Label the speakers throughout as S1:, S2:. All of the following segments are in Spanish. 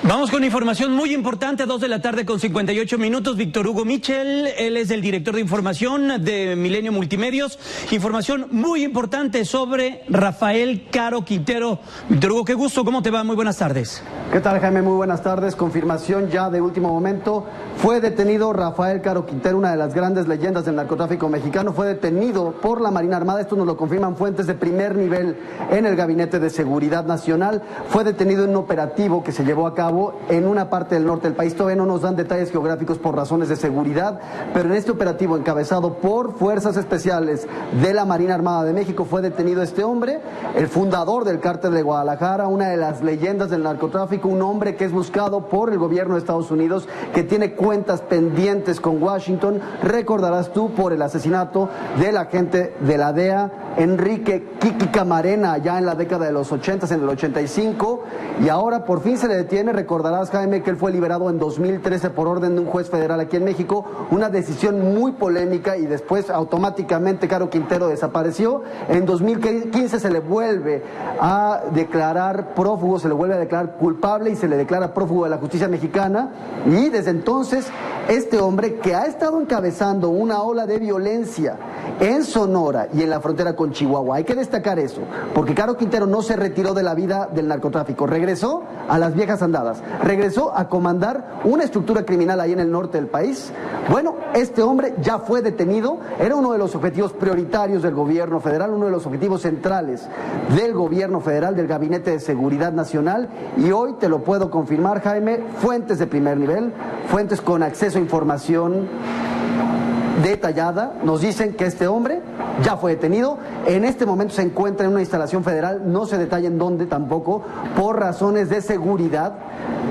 S1: Vamos con información muy importante, 2 de la tarde con 58 minutos. Víctor Hugo Michel, él es el director de información de Milenio Multimedios. Información muy importante sobre Rafael Caro Quintero. Víctor Hugo, qué gusto, ¿cómo te va? Muy buenas tardes.
S2: ¿Qué tal, Jaime? Muy buenas tardes. Confirmación ya de último momento. Fue detenido Rafael Caro Quintero, una de las grandes leyendas del narcotráfico mexicano. Fue detenido por la Marina Armada. Esto nos lo confirman fuentes de primer nivel en el Gabinete de Seguridad Nacional. Fue detenido en un operativo que se llevó a cabo en una parte del norte del país. Todavía no nos dan detalles geográficos por razones de seguridad, pero en este operativo encabezado por Fuerzas Especiales de la Marina Armada de México fue detenido este hombre, el fundador del Cártel de Guadalajara, una de las leyendas del narcotráfico, un hombre que es buscado por el gobierno de Estados Unidos, que tiene cuentas pendientes con Washington. Recordarás tú por el asesinato del agente de la DEA, Enrique Kiki Camarena, ya en la década de los 80, en el 85, y ahora por fin se le detiene. Recordarás, Jaime, que él fue liberado en 2013 por orden de un juez federal aquí en México, una decisión muy polémica, y después automáticamente Caro Quintero desapareció. En 2015 se le vuelve a declarar prófugo, se le vuelve a declarar culpable y se le declara prófugo de la justicia mexicana, y desde entonces este hombre, que ha estado encabezando una ola de violencia en Sonora y en la frontera con Chihuahua, hay que destacar eso, porque Caro Quintero no se retiró de la vida del narcotráfico, regresó a las viejas andadas, regresó a comandar una estructura criminal ahí en el norte del país. Bueno, este hombre ya fue detenido, era uno de los objetivos prioritarios del gobierno federal, uno de los objetivos centrales del gobierno federal, del Gabinete de Seguridad Nacional, y hoy te lo puedo confirmar, Jaime, fuentes de primer nivel, fuentes con acceso a información detallada, nos dicen que este hombre ya fue detenido. En este momento se encuentra en una instalación federal, no se detalla en dónde tampoco, por razones de seguridad,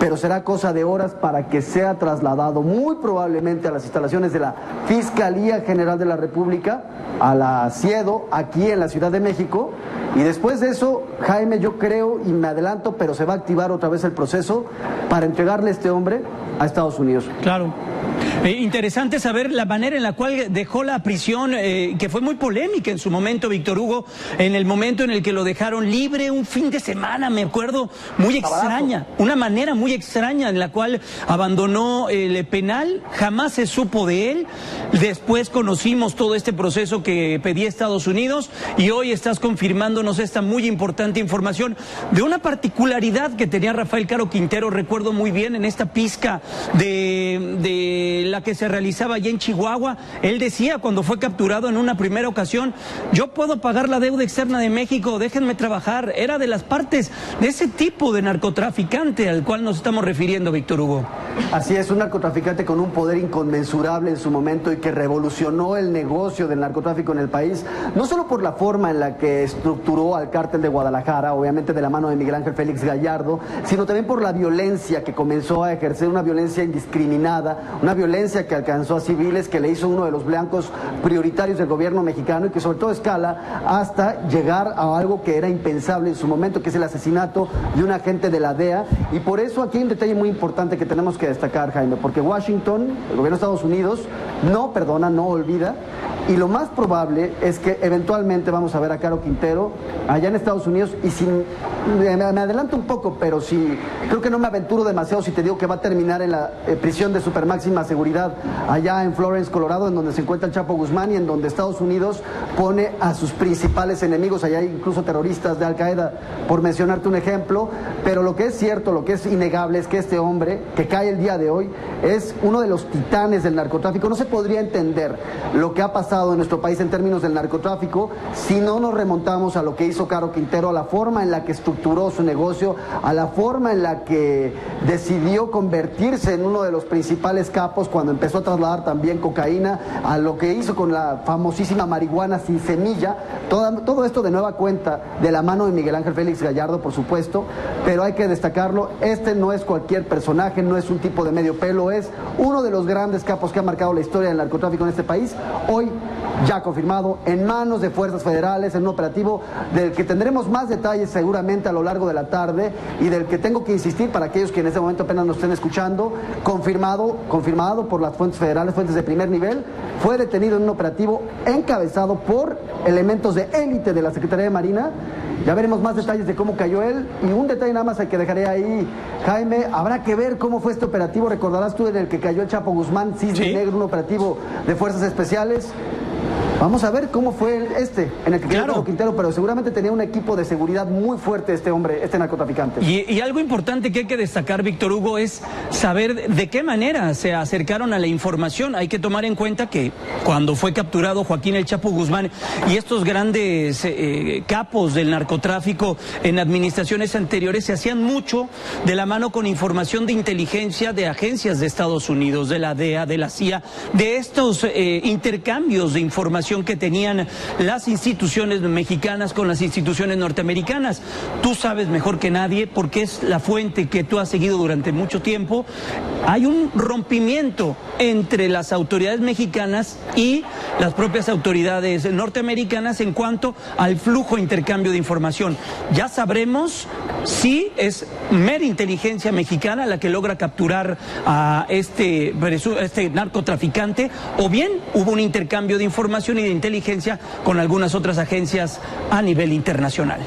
S2: pero será cosa de horas para que sea trasladado muy probablemente a las instalaciones de la Fiscalía General de la República, a la CIEDO, aquí en la Ciudad de México. Y después de eso, Jaime, yo creo, y me adelanto, pero se va a activar otra vez el proceso para entregarle a este hombre a Estados Unidos.
S1: Claro. Interesante saber la manera en la cual dejó la prisión, que fue muy polémica en su momento, Víctor Hugo, en el momento en el que lo dejaron libre un fin de semana, me acuerdo, muy extraña, una manera muy extraña en la cual abandonó el penal, jamás se supo de él. Después conocimos todo este proceso que pedía Estados Unidos, y hoy estás confirmándonos esta muy importante información de una particularidad que tenía Rafael Caro Quintero. Recuerdo muy bien en esta pizca de la que se realizaba allá en Chihuahua, él decía cuando fue capturado en una primera ocasión: yo puedo pagar la deuda externa de México, déjenme trabajar. Era de las partes de ese tipo de narcotraficante al cual nos estamos refiriendo, Víctor Hugo.
S2: Así es, un narcotraficante con un poder inconmensurable en su momento y que revolucionó el negocio del narcotráfico en el país, no solo por la forma en la que estructuró al Cártel de Guadalajara, obviamente de la mano de Miguel Ángel Félix Gallardo, sino también por la violencia que comenzó a ejercer, una violencia indiscriminada, una violencia que alcanzó a civiles, que le hizo uno de los blancos prioritarios del gobierno mexicano, y que sobre todo escala hasta llegar a algo que era impensable en su momento, que es el asesinato de un agente de la DEA. Y por eso aquí hay un detalle muy importante que tenemos que destacar, Jaime, porque Washington, el gobierno de Estados Unidos, no perdona, no olvida, y lo más probable es que eventualmente vamos a ver a Caro Quintero allá en Estados Unidos, y me adelanto un poco, pero creo que no me aventuro demasiado si te digo que va a terminar en la prisión de supermáxima seguridad allá en Florence, Colorado, en donde se encuentra el Chapo Guzmán, y en donde Estados Unidos pone a sus principales enemigos. Allá hay incluso terroristas de Al Qaeda, por mencionarte un ejemplo. Pero lo que es cierto, lo que es innegable, es que este hombre que cae el día de hoy es uno de los titanes del narcotráfico. No se podría entender lo que ha pasado en nuestro país en términos del narcotráfico si no nos remontamos a lo que hizo Caro Quintero, a la forma en la que estructuró su negocio, a la forma en la que decidió convertirse en uno de los principales capos cuando empezó a trasladar también cocaína, a lo que hizo con la famosísima marihuana sin semilla. Todo esto de nueva cuenta, de la mano de Miguel Ángel Félix Gallardo, por supuesto, pero hay que destacarlo, este no es cualquier personaje, no es un tipo de medio pelo, es uno de los grandes capos que ha marcado la historia del narcotráfico en este país, hoy ya confirmado, en manos de fuerzas federales, en un operativo del que tendremos más detalles seguramente a lo largo de la tarde, y del que tengo que insistir para aquellos que en este momento apenas nos estén escuchando, confirmado por las fuentes federales, fuentes de primer nivel. Fue detenido en un operativo encabezado por elementos de élite de la Secretaría de Marina, Ya veremos más detalles de cómo cayó él. Y un detalle nada más que dejaré ahí, Jaime, habrá que ver cómo fue este operativo. Recordarás tú en el que cayó el Chapo Guzmán, Cisne Negro, un operativo de fuerzas especiales. Vamos a ver cómo fue en el que quedó Caro Quintero, pero seguramente tenía un equipo de seguridad muy fuerte este hombre, este narcotraficante.
S1: Y algo importante que hay que destacar, Víctor Hugo, es saber de qué manera se acercaron a la información. Hay que tomar en cuenta que cuando fue capturado Joaquín El Chapo Guzmán y estos grandes capos del narcotráfico en administraciones anteriores se hacían mucho de la mano con información de inteligencia de agencias de Estados Unidos, de la DEA, de la CIA, de estos intercambios de información que tenían las instituciones mexicanas con las instituciones norteamericanas. Tú sabes mejor que nadie, porque es la fuente que tú has seguido durante mucho tiempo. Hay un rompimiento entre las autoridades mexicanas y las propias autoridades norteamericanas en cuanto al flujo de intercambio de información. Ya sabremos si es mera inteligencia mexicana la que logra capturar a este narcotraficante, o bien hubo un intercambio de información y de inteligencia con algunas otras agencias a nivel internacional.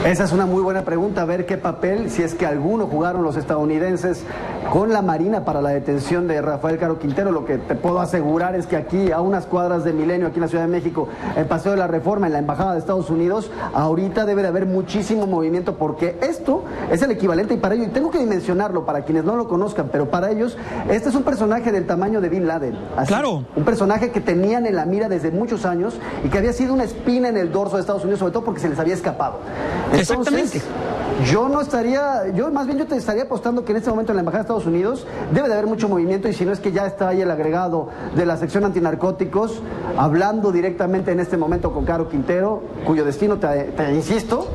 S2: Esa es una muy buena pregunta, a ver qué papel, si es que alguno jugaron los estadounidenses con la Marina para la detención de Rafael Caro Quintero. Lo que te puedo asegurar es que aquí, a unas cuadras de Milenio, aquí en la Ciudad de México, en Paseo de la Reforma, en la Embajada de Estados Unidos, ahorita debe de haber muchísimo movimiento, porque esto es el equivalente, y para ello, y tengo que dimensionarlo para quienes no lo conozcan, pero para ellos, este es un personaje del tamaño de Bin Laden. Así,
S1: claro.
S2: Un personaje que tenían en la mira desde muchos años y que había sido una espina en el dorso de Estados Unidos, sobre todo porque se les había escapado. Entonces,
S1: exactamente.
S2: Yo te estaría apostando que en este momento en la Embajada de Estados Unidos debe de haber mucho movimiento, y si no es que ya está ahí el agregado de la sección antinarcóticos, hablando directamente en este momento con Caro Quintero, cuyo destino, te insisto,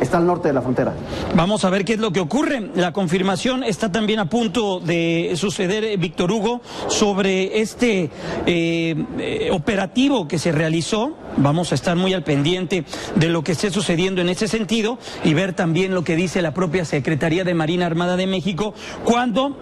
S2: está al norte de la frontera.
S1: Vamos a ver qué es lo que ocurre. La confirmación está también a punto de suceder, Víctor Hugo, sobre este operativo que se realizó. Vamos a estar muy al pendiente de lo que esté sucediendo en ese sentido y ver también lo que dice la propia Secretaría de Marina Armada de México cuando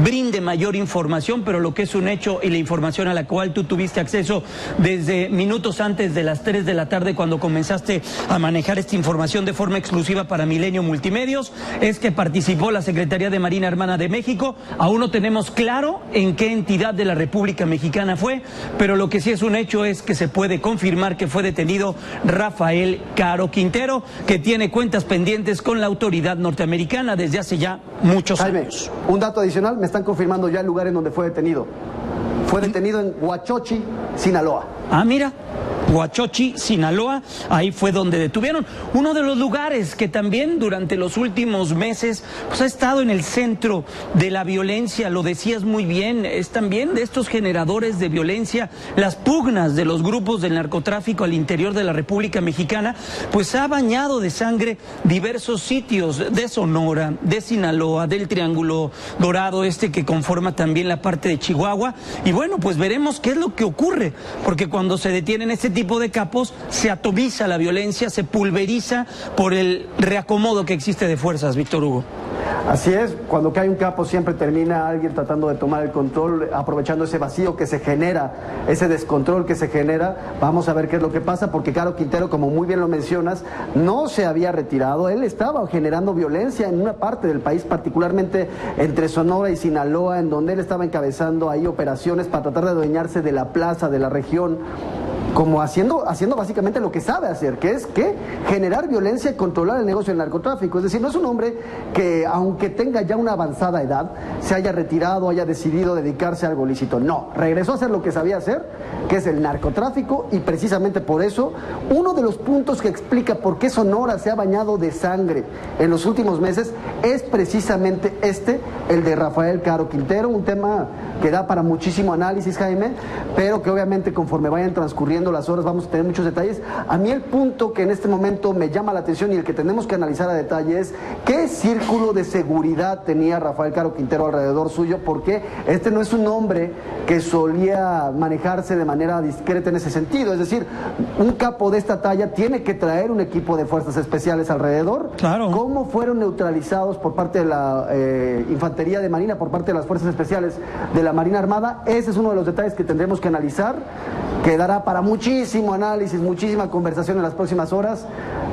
S1: brinde mayor información, pero lo que es un hecho y la información a la cual tú tuviste acceso desde minutos antes de las 3 de la tarde cuando comenzaste a manejar esta información de forma exclusiva para Milenio Multimedios, es que participó la Secretaría de Marina Armada de México. Aún no tenemos claro en qué entidad de la República Mexicana fue, pero lo que sí es un hecho es que se puede confirmar que fue detenido Rafael Caro Quintero, que tiene cuentas pendientes con la autoridad norteamericana desde hace ya muchos años.
S2: Un dato adicional, me están confirmando ya el lugar en donde fue detenido. Fue detenido en Huachochi, Sinaloa.
S1: Ah, mira. Huachochi, Sinaloa, ahí fue donde detuvieron. Uno de los lugares que también durante los últimos meses pues ha estado en el centro de la violencia, lo decías muy bien, es también de estos generadores de violencia, las pugnas de los grupos del narcotráfico al interior de la República Mexicana, pues ha bañado de sangre diversos sitios de Sonora, de Sinaloa, del Triángulo Dorado, que conforma también la parte de Chihuahua, y bueno, pues veremos qué es lo que ocurre, porque cuando se detienen este tipo de capos, se atomiza la violencia, se pulveriza por el reacomodo que existe de fuerzas, Víctor Hugo.
S2: Así es, cuando cae un capo siempre termina alguien tratando de tomar el control, aprovechando ese vacío que se genera, ese descontrol que se genera. Vamos a ver qué es lo que pasa, porque Caro Quintero, como muy bien lo mencionas, no se había retirado, él estaba generando violencia en una parte del país, particularmente entre Sonora y Sinaloa, en donde él estaba encabezando ahí operaciones para tratar de adueñarse de la plaza, de la región, como haciendo básicamente lo que sabe hacer, que es generar violencia y controlar el negocio del narcotráfico. Es decir, no es un hombre que, aunque tenga ya una avanzada edad, se haya retirado, haya decidido dedicarse a algo lícito. No, regresó a hacer lo que sabía hacer, que es el narcotráfico, y precisamente por eso, uno de los puntos que explica por qué Sonora se ha bañado de sangre en los últimos meses es precisamente el de Rafael Caro Quintero, un tema que da para muchísimo análisis, Jaime, pero que obviamente conforme vayan transcurriendo las horas vamos a tener muchos detalles. A mí el punto que en este momento me llama la atención y el que tenemos que analizar a detalle es qué círculo de seguridad tenía Rafael Caro Quintero alrededor suyo, porque no es un hombre que solía manejarse de manera discreta en ese sentido. Es decir, un capo de esta talla tiene que traer un equipo de fuerzas especiales alrededor.
S1: Claro.
S2: ¿Cómo fueron neutralizados por parte de la Infantería de Marina, por parte de las fuerzas especiales de la Marina Armada? Ese es uno de los detalles que tendremos que analizar, que quedará para muchísimo análisis, muchísima conversación en las próximas horas,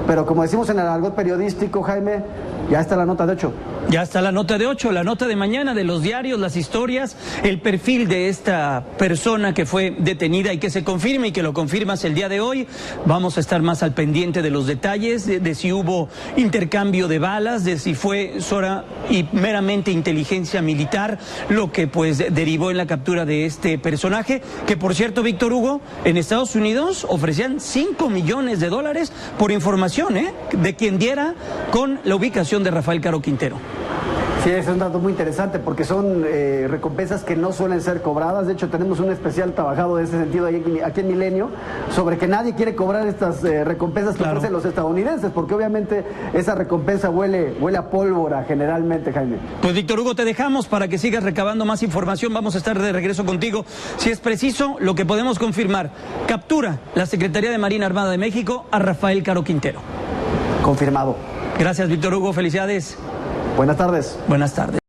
S2: pero como decimos en el argot periodístico, Jaime, ya está la nota de 8.
S1: Ya está la nota de 8, la nota de mañana de los diarios, las historias, el perfil de esta persona que fue detenida y que se confirme y que lo confirmas el día de hoy. Vamos a estar más al pendiente de los detalles, de si hubo intercambio de balas, de si fue sola y meramente inteligencia militar lo que pues derivó en la captura de este personaje, que por cierto, Víctor Hugo, en Estados Unidos ofrecían $5 millones por información de quien diera con la ubicación de Rafael Caro Quintero.
S2: Sí, ese es un dato muy interesante porque son recompensas que no suelen ser cobradas. De hecho, tenemos un especial trabajado en ese sentido aquí en Milenio sobre que nadie quiere cobrar estas recompensas que ofrecen los estadounidenses, porque obviamente esa recompensa huele a pólvora generalmente, Jaime.
S1: Pues Víctor Hugo, te dejamos para que sigas recabando más información. Vamos a estar de regreso contigo. Si es preciso, lo que podemos confirmar, captura la Secretaría de Marina Armada de México a Rafael Caro Quintero.
S2: Confirmado.
S1: Gracias, Víctor Hugo. Felicidades.
S2: Buenas tardes.
S1: Buenas tardes.